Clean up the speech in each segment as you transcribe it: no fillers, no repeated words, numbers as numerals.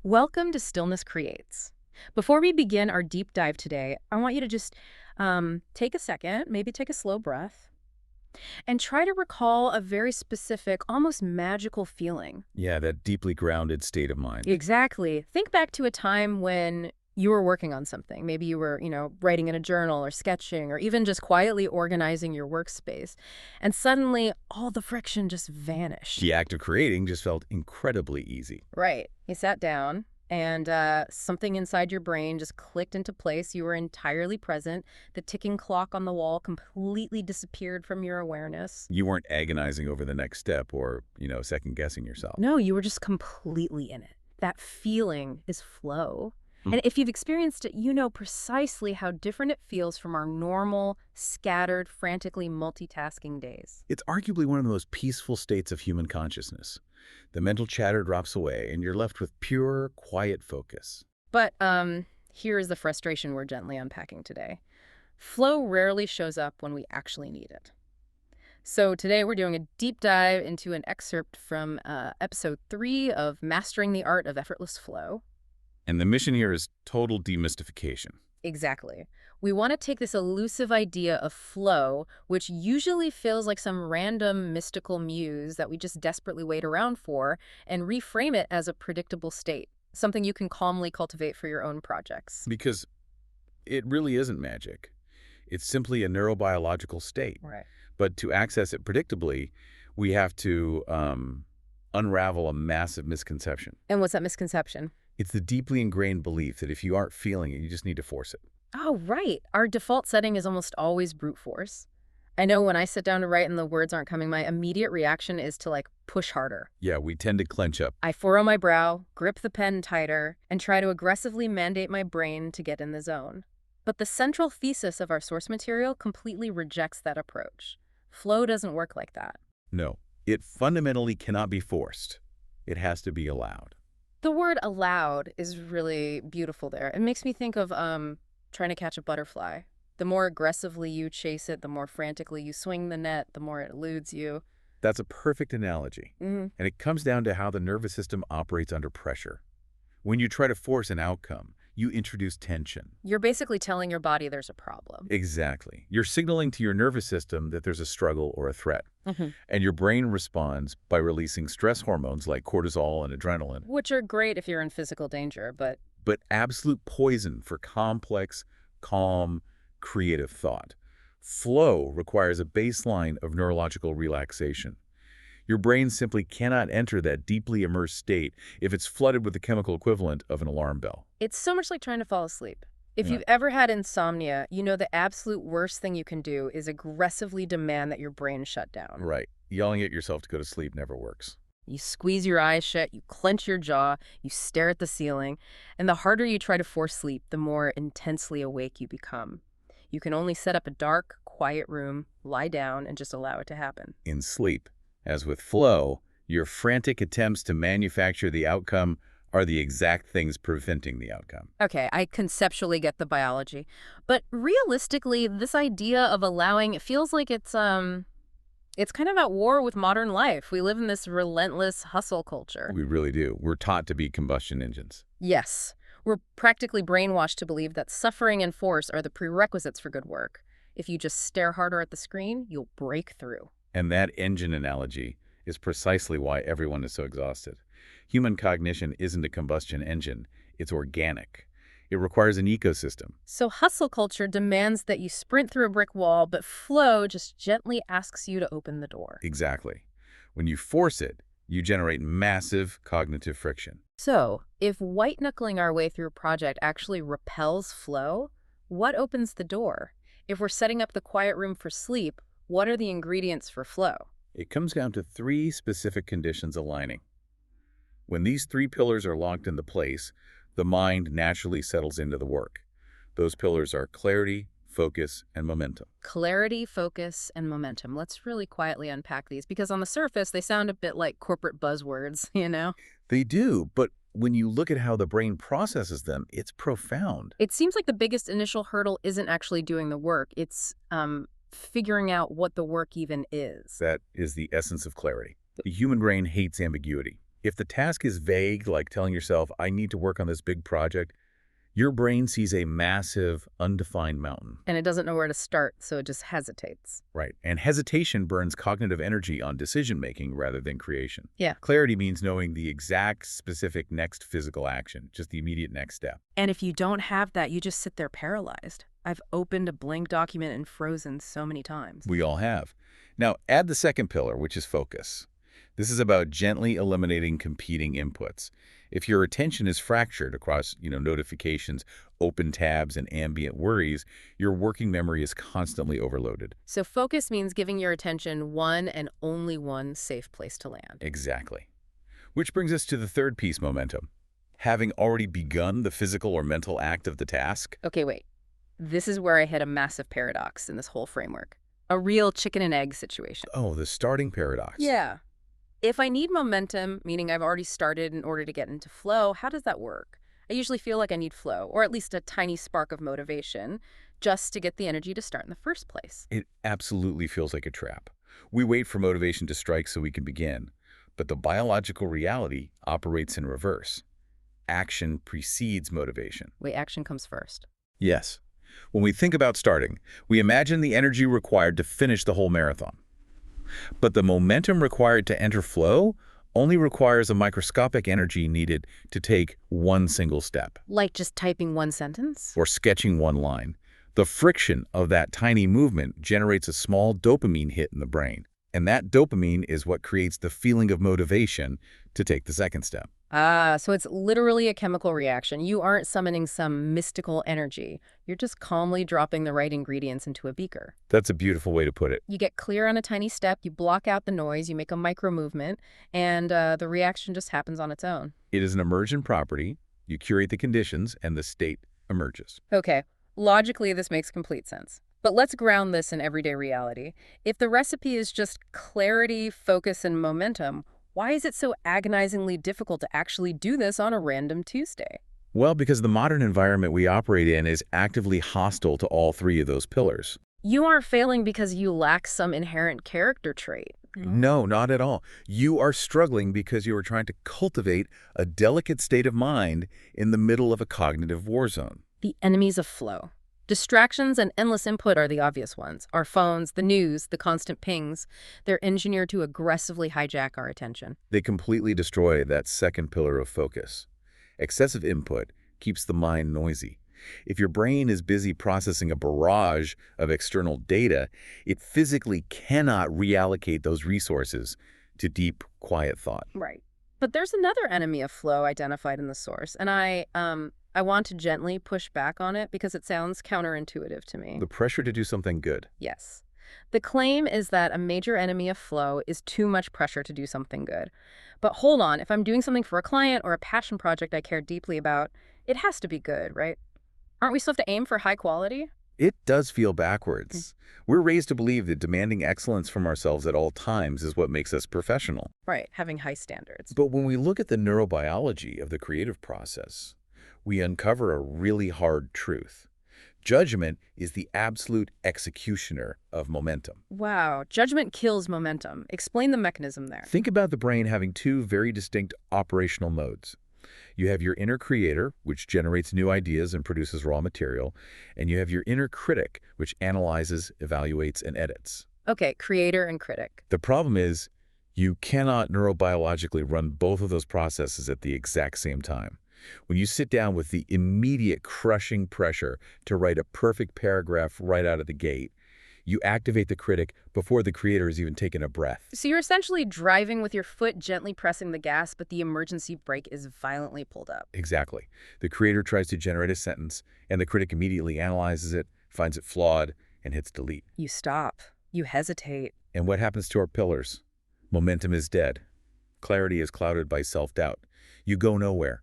Welcome to Stillness Creates. Before we begin our deep dive today, I want you to just take a second, maybe take a slow breath, and try to recall a very specific, almost magical feeling. Yeah, that deeply grounded state of mind. Exactly. Think back to a time when you were working on something. Maybe you were, writing in a journal or sketching or even just quietly organizing your workspace. And suddenly all the friction just vanished. The act of creating just felt incredibly easy. Right. You sat down and something inside your brain just clicked into place. You were entirely present. The ticking clock on the wall completely disappeared from your awareness. You weren't agonizing over the next step or, second guessing yourself. No, you were just completely in it. That feeling is flow. Hmm. And if you've experienced it, you know precisely how different it feels from our normal, scattered, frantically multitasking days. It's arguably one of the most peaceful states of human consciousness. The mental chatter drops away and you're left with pure, quiet focus. But here is the frustration we're gently unpacking today. Flow rarely shows up when we actually need it. So today we're doing a deep dive into an excerpt from episode 3 of Mastering the Art of Effortless Flow. And the mission here is total demystification. Exactly. We want to take this elusive idea of flow, which usually feels like some random mystical muse that we just desperately wait around for, and reframe it as a predictable state, something you can calmly cultivate for your own projects. Because it really isn't magic. It's simply a neurobiological state. Right. But to access it predictably, we have to unravel a massive misconception. And what's that misconception? It's the deeply ingrained belief that if you aren't feeling it, you just need to force it. Oh, right. Our default setting is almost always brute force. I know when I sit down to write and the words aren't coming, my immediate reaction is to push harder. Yeah, we tend to clench up. I furrow my brow, grip the pen tighter, and try to aggressively mandate my brain to get in the zone. But the central thesis of our source material completely rejects that approach. Flow doesn't work like that. No, it fundamentally cannot be forced. It has to be allowed. The word allowed is really beautiful there. It makes me think of trying to catch a butterfly. The more aggressively you chase it, the more frantically you swing the net, the more it eludes you. That's a perfect analogy. Mm-hmm. And it comes down to how the nervous system operates under pressure. When you try to force an outcome, you introduce tension. You're basically telling your body there's a problem. Exactly. You're signaling to your nervous system that there's a struggle or a threat. Mm-hmm. And your brain responds by releasing stress hormones like cortisol and adrenaline. Which are great if you're in physical danger, but absolute poison for complex, calm, creative thought. Flow requires a baseline of neurological relaxation. Your brain simply cannot enter that deeply immersed state if it's flooded with the chemical equivalent of an alarm bell. it's so much like trying to fall asleep. If Yeah. you've ever had insomnia, you know the absolute worst thing you can do is aggressively demand that your brain shut down. Right. Yelling at yourself to go to sleep never works. You squeeze your eyes shut, you clench your jaw, you stare at the ceiling, and the harder you try to force sleep, the more intensely awake you become. You can only set up a dark, quiet room, lie down, and just allow it to happen. In sleep, as with flow, your frantic attempts to manufacture the outcome are the exact things preventing the outcome. Okay, I conceptually get the biology, but realistically, this idea of allowing, it feels like it's kind of at war with modern life. We live in this relentless hustle culture. We really do. We're taught to be combustion engines. Yes, we're practically brainwashed to believe that suffering and force are the prerequisites for good work. If you just stare harder at the screen, you'll break through. And that engine analogy is precisely why everyone is so exhausted. Human cognition isn't a combustion engine. It's organic. It requires an ecosystem. So hustle culture demands that you sprint through a brick wall, but flow just gently asks you to open the door. Exactly. When you force it, you generate massive cognitive friction. So, if white-knuckling our way through a project actually repels flow, what opens the door? If we're setting up the quiet room for sleep, what are the ingredients for flow? It comes down to 3 specific conditions aligning. When these 3 pillars are locked into place, the mind naturally settles into the work. Those pillars are clarity, focus, and momentum. Clarity, focus, and momentum. Let's really quietly unpack these, because on the surface, they sound a bit like corporate buzzwords, you know? They do, but when you look at how the brain processes them, it's profound. It seems like the biggest initial hurdle isn't actually doing the work. It's figuring out what the work even is. That is the essence of clarity. The human brain hates ambiguity. If the task is vague, like telling yourself, I need to work on this big project, your brain sees a massive, undefined mountain. And it doesn't know where to start, so it just hesitates. Right. And hesitation burns cognitive energy on decision-making rather than creation. Yeah. Clarity means knowing the exact specific next physical action, just the immediate next step. And if you don't have that, you just sit there paralyzed. I've opened a blank document and frozen so many times. We all have. Now, add the second pillar, which is focus. This is about gently eliminating competing inputs. If your attention is fractured across, notifications, open tabs, and ambient worries, your working memory is constantly overloaded. So focus means giving your attention one and only one safe place to land. Exactly. Which brings us to the third piece, momentum. Having already begun the physical or mental act of the task. Okay, wait. This is where I hit a massive paradox in this whole framework. A real chicken and egg situation. Oh, the starting paradox. Yeah. If I need momentum, meaning I've already started in order to get into flow, how does that work? I usually feel like I need flow, or at least a tiny spark of motivation, just to get the energy to start in the first place. It absolutely feels like a trap. We wait for motivation to strike so we can begin. But the biological reality operates in reverse. Action precedes motivation. Wait, action comes first. Yes. When we think about starting, we imagine the energy required to finish the whole marathon. But the momentum required to enter flow only requires a microscopic energy needed to take one single step, Like just typing one sentence? or sketching one line. The friction of that tiny movement generates a small dopamine hit in the brain, and that dopamine is what creates the feeling of motivation to take the second step. Ah, so it's literally a chemical reaction. You aren't summoning some mystical energy. You're just calmly dropping the right ingredients into a beaker. That's a beautiful way to put it. You get clear on a tiny step, you block out the noise, you make a micro movement, and the reaction just happens on its own. It is an emergent property. You curate the conditions, and the state emerges. Okay, logically this makes complete sense. But let's ground this in everyday reality. If the recipe is just clarity, focus, and momentum, why is it so agonizingly difficult to actually do this on a random Tuesday? Well, because the modern environment we operate in is actively hostile to all three of those pillars. You aren't failing because you lack some inherent character trait. No, not at all. You are struggling because you are trying to cultivate a delicate state of mind in the middle of a cognitive war zone. The enemies of flow. Distractions and endless input are the obvious ones. Our phones, the news, the constant pings. They're engineered to aggressively hijack our attention. They completely destroy that second pillar of focus. Excessive input keeps the mind noisy. If your brain is busy processing a barrage of external data, it physically cannot reallocate those resources to deep, quiet thought. Right. But there's another enemy of flow identified in the source, and I want to gently push back on it because it sounds counterintuitive to me. The pressure to do something good. Yes. The claim is that a major enemy of flow is too much pressure to do something good. But hold on, if I'm doing something for a client or a passion project I care deeply about, it has to be good, right? Aren't we supposed to aim for high quality? It does feel backwards. We're raised to believe that demanding excellence from ourselves at all times is what makes us professional. Right, having high standards. But when we look at the neurobiology of the creative process, we uncover a really hard truth. Judgment is the absolute executioner of momentum. Wow, judgment kills momentum. Explain the mechanism there. Think about the brain having two very distinct operational modes. You have your inner creator, which generates new ideas and produces raw material, and you have your inner critic, which analyzes, evaluates, and edits. Okay, creator and critic. The problem is, you cannot neurobiologically run both of those processes at the exact same time. When you sit down with the immediate crushing pressure to write a perfect paragraph right out of the gate, you activate the critic before the creator has even taken a breath. So you're essentially driving with your foot gently pressing the gas, but the emergency brake is violently pulled up. Exactly. The creator tries to generate a sentence, and the critic immediately analyzes it, finds it flawed, and hits delete. You stop. You hesitate. And what happens to our pillars? Momentum is dead. Clarity is clouded by self-doubt. You go nowhere,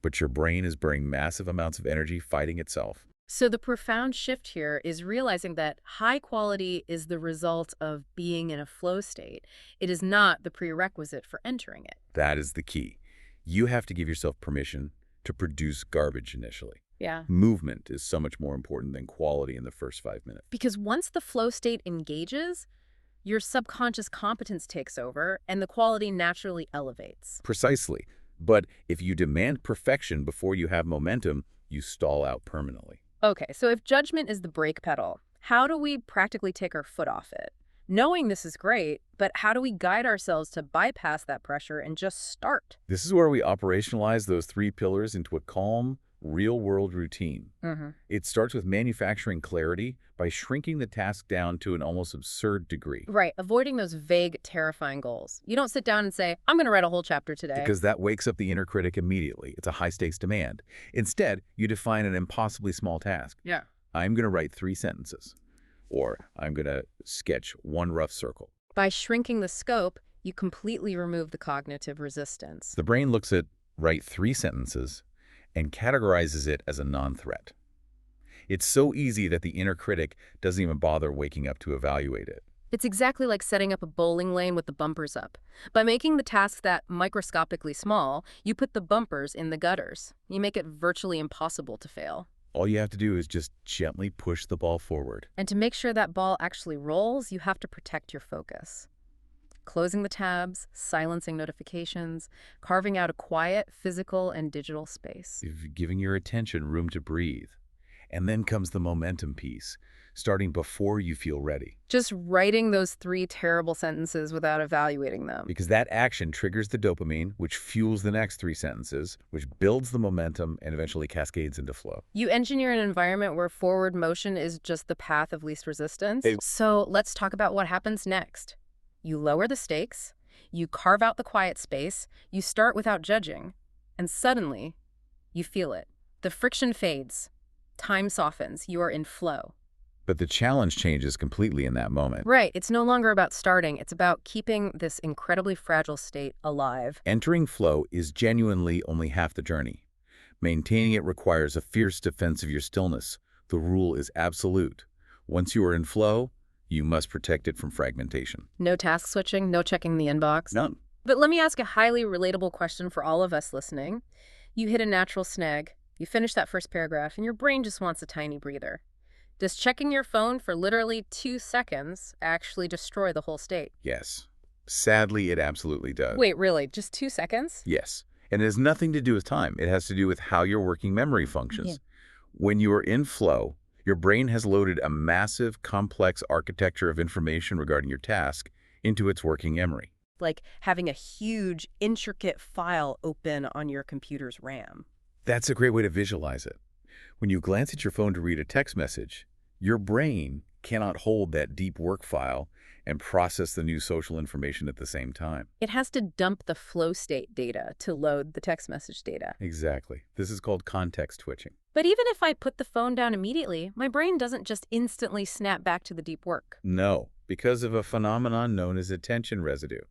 but your brain is burning massive amounts of energy fighting itself. So the profound shift here is realizing that high quality is the result of being in a flow state. It is not the prerequisite for entering it. That is the key. You have to give yourself permission to produce garbage initially. Yeah. Movement is so much more important than quality in the first 5 minutes. Because once the flow state engages, Your subconscious competence takes over, and the quality naturally elevates. Precisely. But if you demand perfection before you have momentum, you stall out permanently. Okay, so if judgment is the brake pedal, how do we practically take our foot off it? Knowing this is great, but how do we guide ourselves to bypass that pressure and just start? This is where we operationalize those three pillars into a calm, real-world routine. Hmm. It starts with manufacturing clarity by shrinking the task down to an almost absurd degree, Right, avoiding those vague, terrifying goals. You don't sit down and say, I'm going to write a whole chapter today. because that wakes up the inner critic immediately. It's a high-stakes demand. Instead, you define an impossibly small task. Yeah. I'm going to write 3 sentences, or I'm going to sketch one rough circle. By shrinking the scope, you completely remove the cognitive resistance. The brain looks at write 3 sentences and categorizes it as a non-threat. It's so easy that the inner critic doesn't even bother waking up to evaluate it. It's exactly like setting up a bowling lane with the bumpers up. By making the task that microscopically small, you put the bumpers in the gutters. You make it virtually impossible to fail. All you have to do is just gently push the ball forward. And to make sure that ball actually rolls, you have to protect your focus. Closing the tabs, silencing notifications, carving out a quiet physical and digital space. Giving your attention room to breathe. And then comes the momentum piece, starting before you feel ready. Just writing those 3 terrible sentences without evaluating them. Because that action triggers the dopamine, which fuels the next 3 sentences, which builds the momentum and eventually cascades into flow. You engineer an environment where forward motion is just the path of least resistance. Hey. So let's talk about what happens next. You lower the stakes, you carve out the quiet space, you start without judging, and suddenly, you feel it. The friction fades. Time softens. You are in flow. But the challenge changes completely in that moment. Right. It's no longer about starting. It's about keeping this incredibly fragile state alive. Entering flow is genuinely only half the journey. Maintaining it requires a fierce defense of your stillness. The rule is absolute. Once you are in flow, you must protect it from fragmentation. No task switching, no checking the inbox. None. But let me ask a highly relatable question for all of us listening. You hit a natural snag. You finish that first paragraph, and your brain just wants a tiny breather. Does checking your phone for literally 2 seconds actually destroy the whole state? Yes. Sadly, it absolutely does. Wait, really? Just 2 seconds? Yes. And it has nothing to do with time. It has to do with how your working memory functions. Yeah. When you are in flow, your brain has loaded a massive, complex architecture of information regarding your task into its working memory. Like having a huge, intricate file open on your computer's RAM. That's a great way to visualize it. When you glance at your phone to read a text message, your brain cannot hold that deep work file and process the new social information at the same time. It has to dump the flow state data to load the text message data. Exactly. This is called context twitching. But even if I put the phone down immediately, my brain doesn't just instantly snap back to the deep work. No, because of a phenomenon known as attention residue.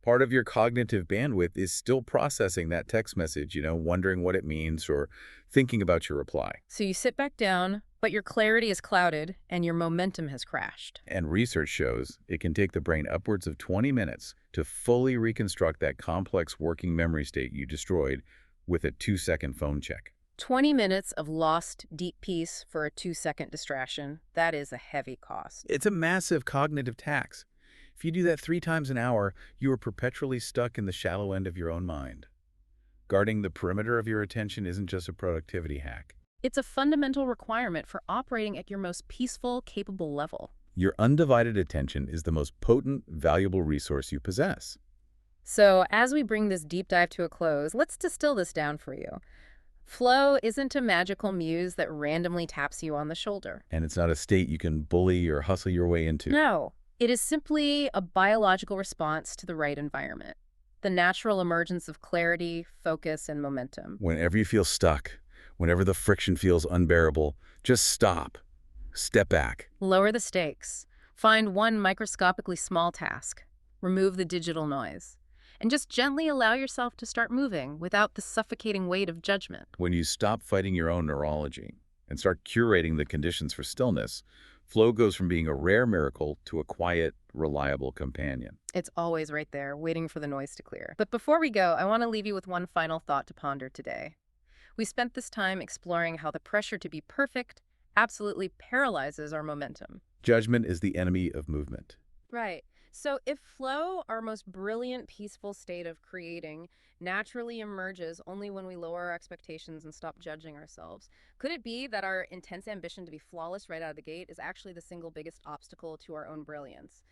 Part of your cognitive bandwidth is still processing that text message, wondering what it means or thinking about your reply. So you sit back down, but your clarity is clouded and your momentum has crashed. And research shows it can take the brain upwards of 20 minutes to fully reconstruct that complex working memory state you destroyed with a 2-second phone check. 20 minutes of lost deep peace for a 2-second distraction. That is a heavy cost. It's a massive cognitive tax. If you do that 3 times an hour, you are perpetually stuck in the shallow end of your own mind. Guarding the perimeter of your attention isn't just a productivity hack. It's a fundamental requirement for operating at your most peaceful, capable level. Your undivided attention is the most potent, valuable resource you possess. So as we bring this deep dive to a close, let's distill this down for you. Flow isn't a magical muse that randomly taps you on the shoulder. And it's not a state you can bully or hustle your way into. No, it is simply a biological response to the right environment. The natural emergence of clarity, focus, and momentum. Whenever you feel stuck, whenever the friction feels unbearable, just stop. Step back. Lower the stakes. Find one microscopically small task. Remove the digital noise. And just gently allow yourself to start moving without the suffocating weight of judgment. When you stop fighting your own neurology and start curating the conditions for stillness, flow goes from being a rare miracle to a quiet, reliable companion. It's always right there, waiting for the noise to clear. But before we go, I want to leave you with one final thought to ponder today. We spent this time exploring how the pressure to be perfect absolutely paralyzes our momentum. Judgment is the enemy of movement. Right. So, if flow, our most brilliant, peaceful state of creating, naturally emerges only when we lower our expectations and stop judging ourselves, could it be that our intense ambition to be flawless right out of the gate is actually the single biggest obstacle to our own brilliance?